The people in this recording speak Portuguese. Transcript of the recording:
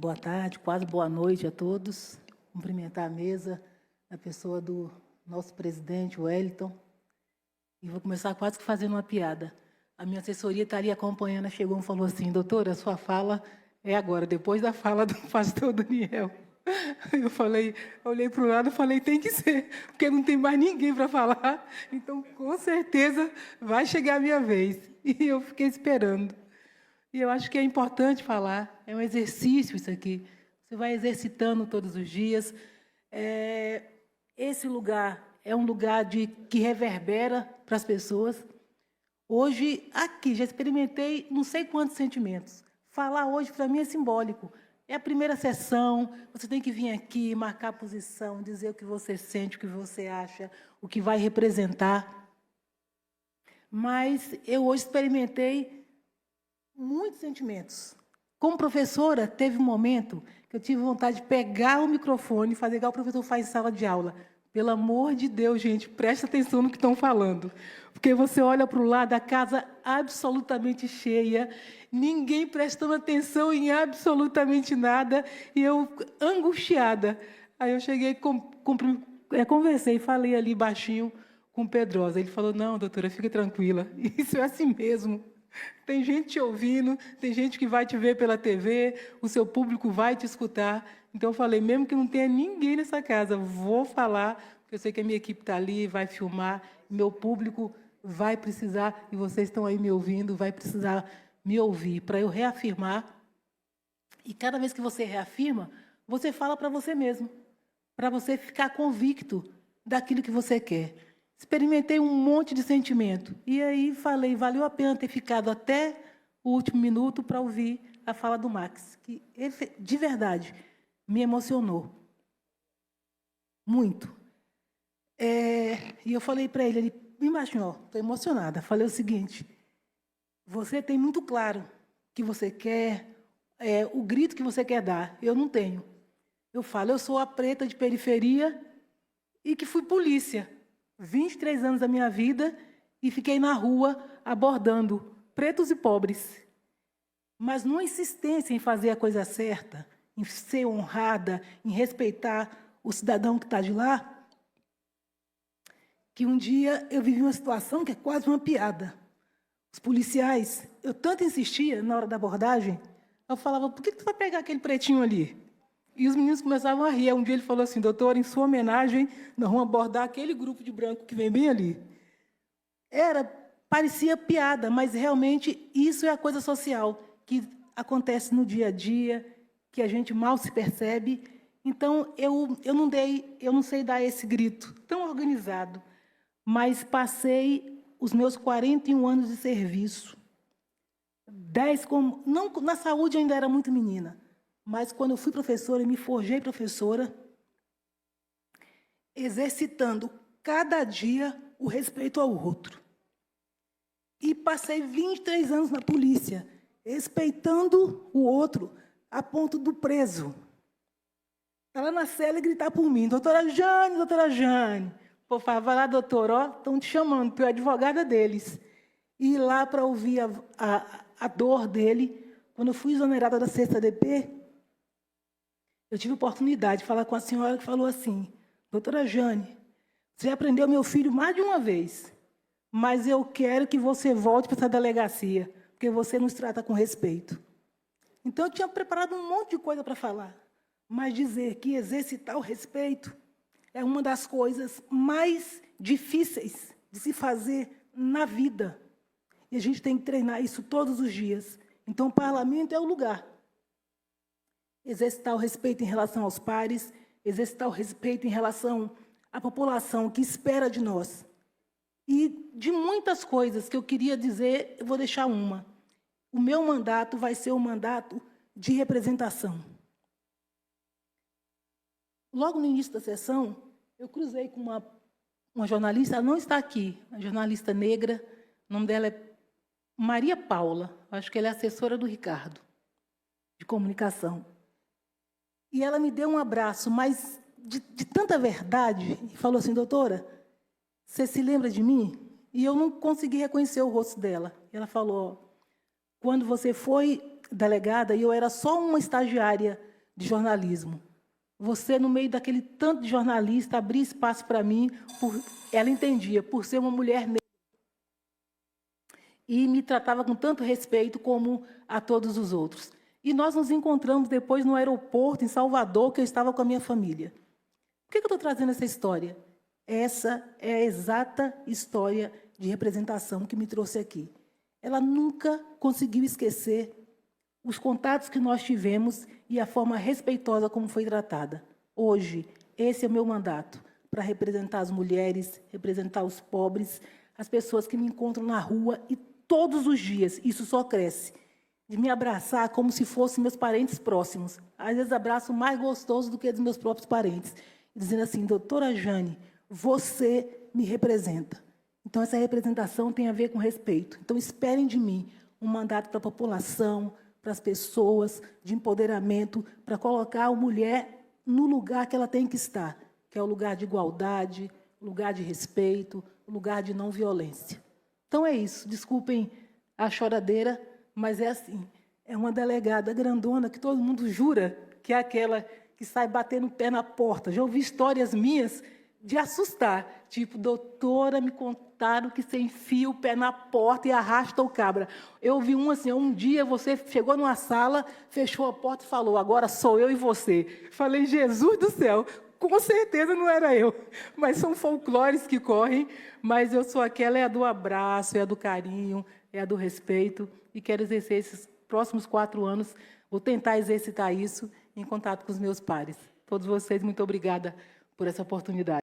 Boa tarde, quase boa noite a todos. Cumprimentar a mesa, a pessoa do nosso presidente, o Wellington. E vou começar quase que fazendo uma piada. A minha assessoria está ali acompanhando, chegou e falou assim: doutora, a sua fala é agora, depois da fala do pastor Daniel. Eu falei, olhei para o lado e falei, tem que ser, porque não tem mais ninguém para falar, então, com certeza, vai chegar a minha vez. E eu fiquei esperando. E eu acho que é importante falar, é um exercício isso aqui. Você vai exercitando todos os dias. Esse lugar é um lugar que reverbera para as pessoas. Hoje, aqui, já experimentei não sei quantos sentimentos. Falar hoje, para mim, é simbólico. É a primeira sessão, você tem que vir aqui, marcar a posição, dizer o que você sente, o que você acha, o que vai representar. Mas eu hoje experimentei muitos sentimentos. Como professora, teve um momento que eu tive vontade de pegar o microfone e fazer igual o professor faz em sala de aula. Pelo amor de Deus, gente, preste atenção no que estão falando. Porque você olha para o lado, a casa absolutamente cheia, ninguém prestando atenção em absolutamente nada, e eu angustiada. Aí eu cheguei, conversei, falei ali baixinho com o Pedrosa. Ele falou, não, doutora, fica tranquila, isso é assim mesmo. Tem gente te ouvindo, tem gente que vai te ver pela TV, o seu público vai te escutar. Então, eu falei, mesmo que não tenha ninguém nessa casa, vou falar, porque eu sei que a minha equipe está ali, vai filmar, meu público vai precisar, e vocês estão aí me ouvindo, vai precisar me ouvir, para eu reafirmar. E cada vez que você reafirma, você fala para você mesmo, para você ficar convicto daquilo que você quer. Experimentei um monte de sentimento. E aí falei, valeu a pena ter ficado até o último minuto para ouvir a fala do Max, que, de verdade, me emocionou. Muito. E eu falei para ele bem baixinho, estou emocionada. Falei o seguinte, você tem muito claro o que você quer, o grito que você quer dar. Eu não tenho. Eu falo, eu sou a preta de periferia e que fui polícia. 23 anos da minha vida e fiquei na rua abordando pretos e pobres. Mas numa insistência em fazer a coisa certa, em ser honrada, em respeitar o cidadão que está de lá, que um dia eu vivi uma situação que é quase uma piada. Os policiais, eu tanto insistia na hora da abordagem, eu falava, por que tu vai pegar aquele pretinho ali? E os meninos começavam a rir. Um dia ele falou assim, doutor, em sua homenagem, nós vamos abordar aquele grupo de branco que vem bem ali. Parecia piada, mas realmente isso é a coisa social que acontece no dia a dia, que a gente mal se percebe. Então, eu não sei dar esse grito tão organizado, mas passei os meus 41 anos de serviço. 10 como... Não, na saúde eu ainda era muito menina, mas quando eu fui professora e me forjei professora, exercitando cada dia o respeito ao outro. E passei 23 anos na polícia, respeitando o outro a ponto do preso. Está lá na cela e gritar por mim, doutora Jane. Por favor, vai lá, doutor, estão te chamando, tu é advogada deles. E ir lá para ouvir a dor dele. Quando eu fui exonerada da 6ª DP, eu tive a oportunidade de falar com a senhora que falou assim, doutora Jane, você aprendeu meu filho mais de uma vez, mas eu quero que você volte para essa delegacia, porque você nos trata com respeito. Então, eu tinha preparado um monte de coisa para falar, mas dizer que exercitar o respeito é uma das coisas mais difíceis de se fazer na vida. E a gente tem que treinar isso todos os dias. Então, o parlamento é o lugar. Exercitar o respeito em relação aos pares, exercitar o respeito em relação à população que espera de nós. E de muitas coisas que eu queria dizer, eu vou deixar uma. O meu mandato vai ser um mandato de representação. Logo no início da sessão, eu cruzei com uma jornalista, ela não está aqui, uma jornalista negra, o nome dela é Maria Paula, acho que ela é assessora do Ricardo, de comunicação. E ela me deu um abraço, mas de tanta verdade, e falou assim, doutora, você se lembra de mim? E eu não consegui reconhecer o rosto dela. E ela falou, quando você foi delegada, e eu era só uma estagiária de jornalismo. Você, no meio daquele tanto de jornalista, abria espaço para mim, ela entendia, por ser uma mulher negra. E me tratava com tanto respeito como a todos os outros. E nós nos encontramos depois no aeroporto, em Salvador, que eu estava com a minha família. Por que eu estou trazendo essa história? Essa é a exata história de representação que me trouxe aqui. Ela nunca conseguiu esquecer os contatos que nós tivemos e a forma respeitosa como foi tratada. Hoje, esse é o meu mandato, para representar as mulheres, representar os pobres, as pessoas que me encontram na rua e todos os dias, isso só cresce, de me abraçar como se fossem meus parentes próximos. Às vezes, abraço mais gostoso do que dos meus próprios parentes. Dizendo assim, doutora Jane, você me representa. Então, essa representação tem a ver com respeito. Então, esperem de mim um mandato para a população, para as pessoas, de empoderamento, para colocar a mulher no lugar que ela tem que estar, que é o lugar de igualdade, o lugar de respeito, o lugar de não violência. Então, é isso. Desculpem a choradeira, mas é assim. É uma delegada grandona que todo mundo jura que é aquela que sai batendo o pé na porta. Já ouvi histórias minhas de assustar. Tipo, doutora, me contaram que você enfia o pé na porta e arrasta o cabra. Eu vi um assim, um dia você chegou numa sala, fechou a porta e falou, agora sou eu e você. Falei, Jesus do céu, com certeza não era eu. Mas são folclores que correm, mas eu sou aquela, é a do abraço, é a do carinho, é a do respeito, e quero exercer esses próximos 4 anos, vou tentar exercitar isso em contato com os meus pares. Todos vocês, muito obrigada por essa oportunidade.